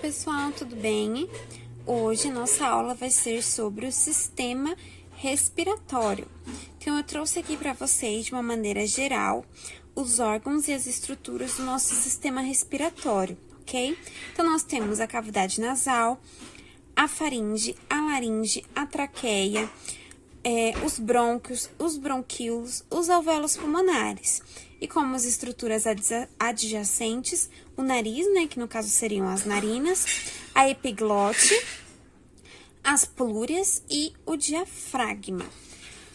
pessoal, tudo bem? Hoje nossa aula vai ser sobre o sistema respiratório. Então, eu trouxe aqui para vocês, de uma maneira geral, os órgãos e as estruturas do nosso sistema respiratório, ok? Então, nós temos a cavidade nasal, a faringe, a laringe, a traqueia, os brônquios, os bronquíolos, os alvéolos pulmonares. E como as estruturas adjacentes, o nariz, né, que no caso seriam as narinas, a epiglote, as plúreas e o diafragma.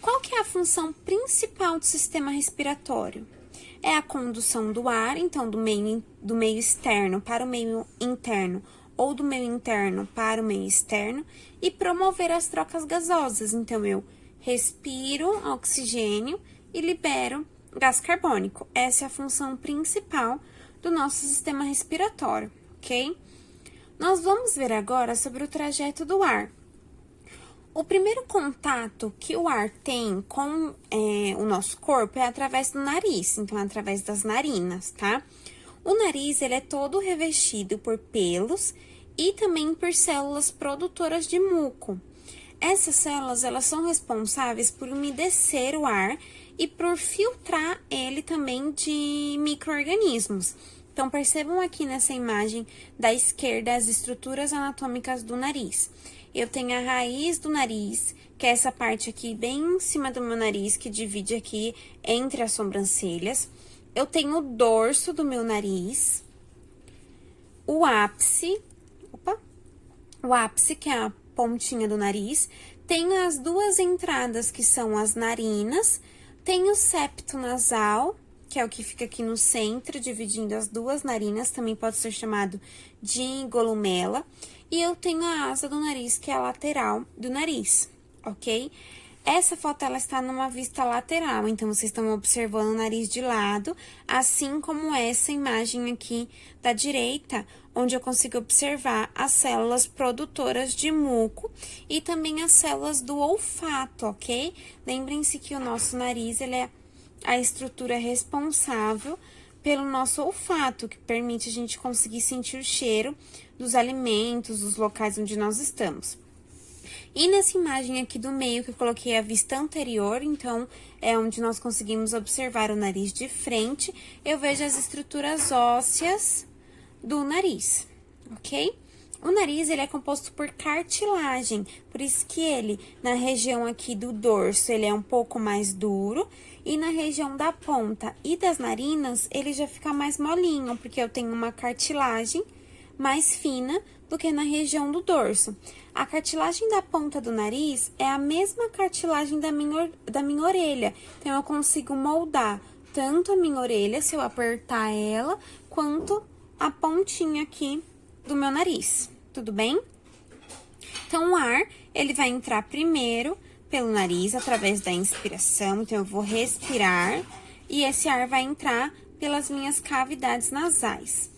Qual que é a função principal do sistema respiratório? É a condução do ar, então do meio externo para o meio interno, ou do meio interno para o meio externo, e promover as trocas gasosas. Então, eu respiro oxigênio e libero gás carbônico. Essa é a função principal do nosso sistema respiratório, ok? Nós vamos ver agora sobre o trajeto do ar. O primeiro contato que o ar tem com o nosso corpo é através do nariz, então é através das narinas, tá? O nariz, ele é todo revestido por pelos e também por células produtoras de muco. Essas células, elas são responsáveis por umedecer o ar e por filtrar ele também de micro-organismos. Então, percebam aqui nessa imagem da esquerda as estruturas anatômicas do nariz. Eu tenho a raiz do nariz, que é essa parte aqui bem em cima do meu nariz, que divide aqui entre as sobrancelhas. Eu tenho o dorso do meu nariz, o ápice, que é a pontinha do nariz, tem as duas entradas, que são as narinas, tem o septo nasal, que é o que fica aqui no centro, dividindo as duas narinas, também pode ser chamado de golumela, e eu tenho a asa do nariz, que é a lateral do nariz, ok? Essa foto, ela está numa vista lateral, então, vocês estão observando o nariz de lado, assim como essa imagem aqui da direita, onde eu consigo observar as células produtoras de muco e também as células do olfato, ok? Lembrem-se que o nosso nariz, ele é a estrutura responsável pelo nosso olfato, que permite a gente conseguir sentir o cheiro dos alimentos, dos locais onde nós estamos. E nessa imagem aqui do meio, que eu coloquei a vista anterior, então, é onde nós conseguimos observar o nariz de frente, eu vejo as estruturas ósseas do nariz, ok? O nariz, ele é composto por cartilagem, por isso que ele, na região aqui do dorso, ele é um pouco mais duro, e na região da ponta e das narinas, ele já fica mais molinho, porque eu tenho uma cartilagem mais fina do que na região do dorso. A cartilagem da ponta do nariz é a mesma cartilagem da minha orelha, então eu consigo moldar tanto a minha orelha, se eu apertar ela, quanto a pontinha aqui do meu nariz, tudo bem? Então, o ar, ele vai entrar primeiro pelo nariz, através da inspiração, então eu vou respirar, e esse ar vai entrar pelas minhas cavidades nasais.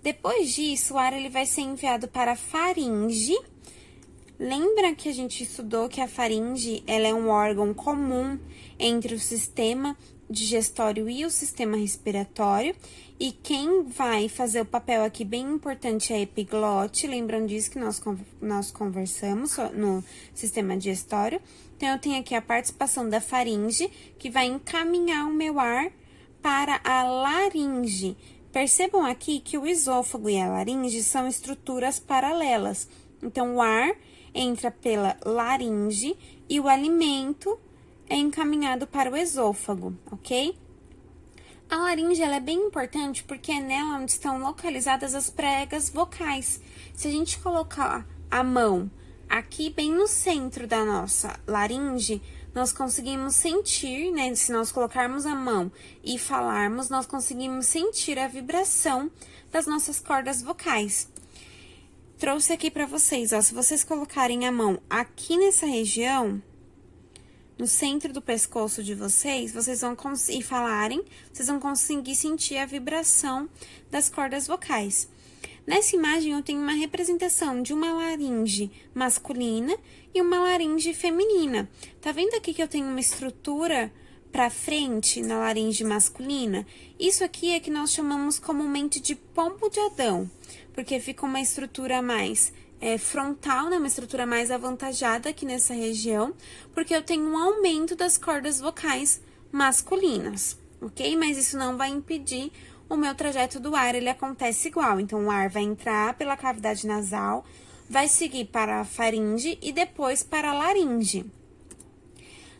Depois disso, o ar, ele vai ser enviado para a faringe. Lembra que a gente estudou que a faringe, ela é um órgão comum entre o sistema digestório e o sistema respiratório, e quem vai fazer o papel aqui bem importante é a epiglote, lembrando disso que nós conversamos no sistema digestório. Então, eu tenho aqui a participação da faringe, que vai encaminhar o meu ar para a laringe. Percebam aqui que o esôfago e a laringe são estruturas paralelas. Então, o ar entra pela laringe e o alimento é encaminhado para o esôfago, ok? A laringe, ela é bem importante porque é nela onde estão localizadas as pregas vocais. Se a gente colocar a mão aqui bem no centro da nossa laringe, nós conseguimos sentir, né? Se nós colocarmos a mão e falarmos, nós conseguimos sentir a vibração das nossas cordas vocais. Trouxe aqui para vocês, ó, se vocês colocarem a mão aqui nessa região, no centro do pescoço de vocês, vocês vão conseguir falarem, vocês vão conseguir sentir a vibração das cordas vocais. Nessa imagem, eu tenho uma representação de uma laringe masculina e uma laringe feminina. Tá vendo aqui que eu tenho uma estrutura pra frente na laringe masculina, isso aqui é que nós chamamos comumente de pombo de Adão, porque fica uma estrutura mais frontal, né? Uma estrutura mais avantajada aqui nessa região, porque eu tenho um aumento das cordas vocais masculinas, ok? Mas isso não vai impedir o meu trajeto do ar, ele acontece igual. Então, o ar vai entrar pela cavidade nasal, vai seguir para a faringe e depois para a laringe.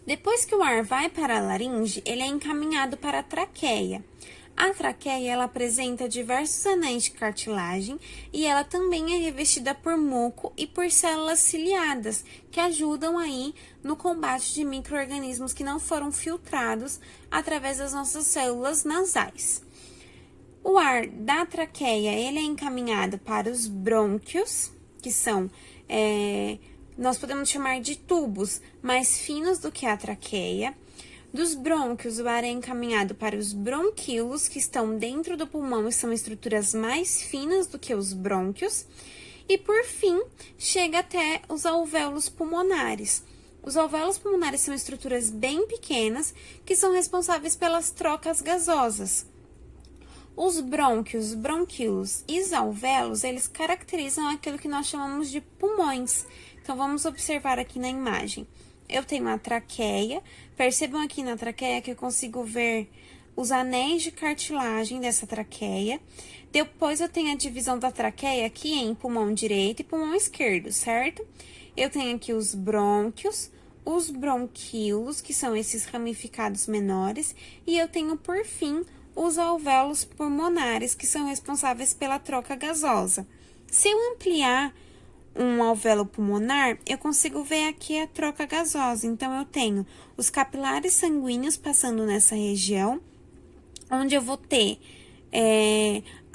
Depois que o ar vai para a laringe, ele é encaminhado para a traqueia. A traqueia, ela apresenta diversos anéis de cartilagem e ela também é revestida por muco e por células ciliadas, que ajudam aí no combate de micro-organismos que não foram filtrados através das nossas células nasais. O ar da traqueia, ele é encaminhado para os brônquios, que são, nós podemos chamar de tubos mais finos do que a traqueia. Dos brônquios, o ar é encaminhado para os bronquíolos, que estão dentro do pulmão e são estruturas mais finas do que os brônquios. E, por fim, chega até os alvéolos pulmonares. Os alvéolos pulmonares são estruturas bem pequenas, que são responsáveis pelas trocas gasosas. Os brônquios, bronquíolos e os alvéolos, eles caracterizam aquilo que nós chamamos de pulmões. Então, vamos observar aqui na imagem. Eu tenho a traqueia, percebam aqui na traqueia que eu consigo ver os anéis de cartilagem dessa traqueia. Depois, eu tenho a divisão da traqueia aqui em pulmão direito e pulmão esquerdo, certo? Eu tenho aqui os brônquios, os bronquíolos, que são esses ramificados menores, e eu tenho, por fim, os alvéolos pulmonares, que são responsáveis pela troca gasosa. Se eu ampliar um alvéolo pulmonar, eu consigo ver aqui a troca gasosa. Então, eu tenho os capilares sanguíneos passando nessa região, onde eu vou ter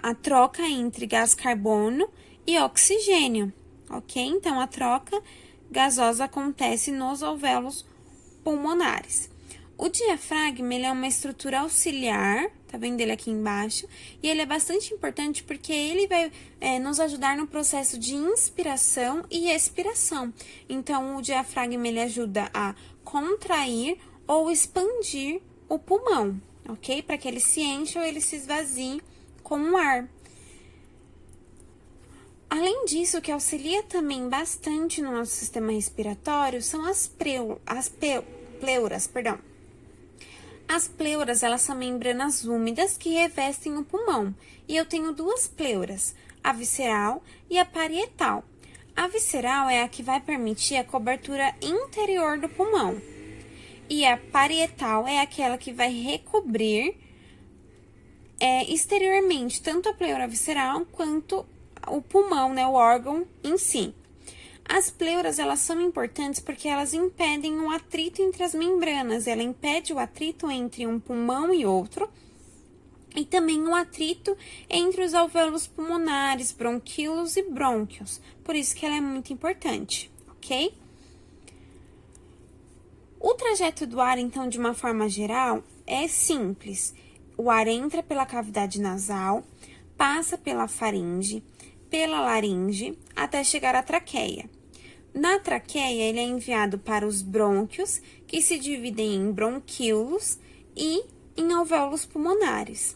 a troca entre gás carbono e oxigênio, ok? Então, a troca gasosa acontece nos alvéolos pulmonares. O diafragma, ele é uma estrutura auxiliar, tá vendo ele aqui embaixo? E ele é bastante importante porque ele vai nos ajudar no processo de inspiração e expiração. Então, o diafragma, ele ajuda a contrair ou expandir o pulmão, ok? Para que ele se encha ou ele se esvazie com o ar. Além disso, o que auxilia também bastante no nosso sistema respiratório são as pleuras, perdão. As pleuras, elas são membranas úmidas que revestem o pulmão. E eu tenho duas pleuras, a visceral e a parietal. A visceral é a que vai permitir a cobertura interior do pulmão. E a parietal é aquela que vai recobrir exteriormente, tanto a pleura visceral quanto o pulmão, né, o órgão em si. As pleuras, elas são importantes porque elas impedem o atrito entre as membranas. Ela impede o atrito entre um pulmão e outro. E também o atrito entre os alvéolos pulmonares, bronquíolos e brônquios. Por isso que ela é muito importante, ok? O trajeto do ar, então, de uma forma geral, é simples. O ar entra pela cavidade nasal, passa pela faringe, pela laringe, até chegar à traqueia. Na traqueia, ele é enviado para os brônquios, que se dividem em bronquíolos e em alvéolos pulmonares.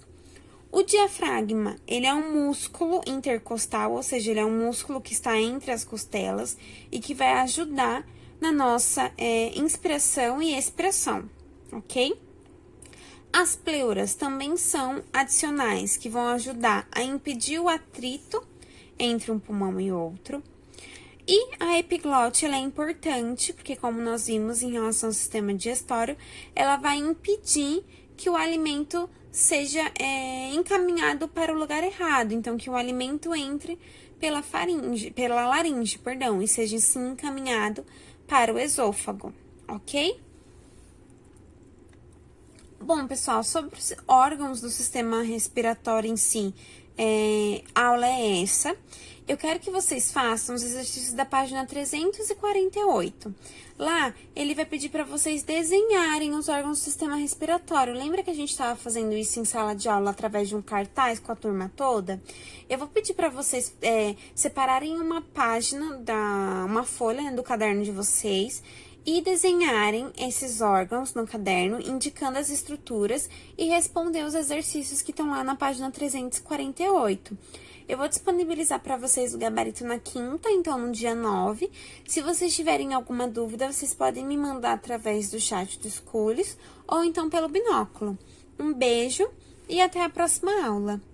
O diafragma, ele é um músculo intercostal, ou seja, ele é um músculo que está entre as costelas e que vai ajudar na nossa inspiração e expiração, ok? As pleuras também são adicionais, que vão ajudar a impedir o atrito entre um pulmão e outro. E a epiglote, ela é importante, porque como nós vimos em relação ao sistema digestório, ela vai impedir que o alimento seja encaminhado para o lugar errado. Então, que o alimento entre pela laringe, e seja sim encaminhado para o esôfago, ok? Bom, pessoal, sobre os órgãos do sistema respiratório em si, a aula é essa. Eu quero que vocês façam os exercícios da página 348. Lá, ele vai pedir para vocês desenharem os órgãos do sistema respiratório. Lembra que a gente estava fazendo isso em sala de aula através de um cartaz com a turma toda? Eu vou pedir para vocês separarem uma página, uma folha, né, do caderno de vocês e desenharem esses órgãos no caderno, indicando as estruturas e responder os exercícios que estão lá na página 348. Eu vou disponibilizar para vocês o gabarito na quinta, então no dia 9. Se vocês tiverem alguma dúvida, vocês podem me mandar através do chat do Escolhos ou então pelo binóculo. Um beijo e até a próxima aula!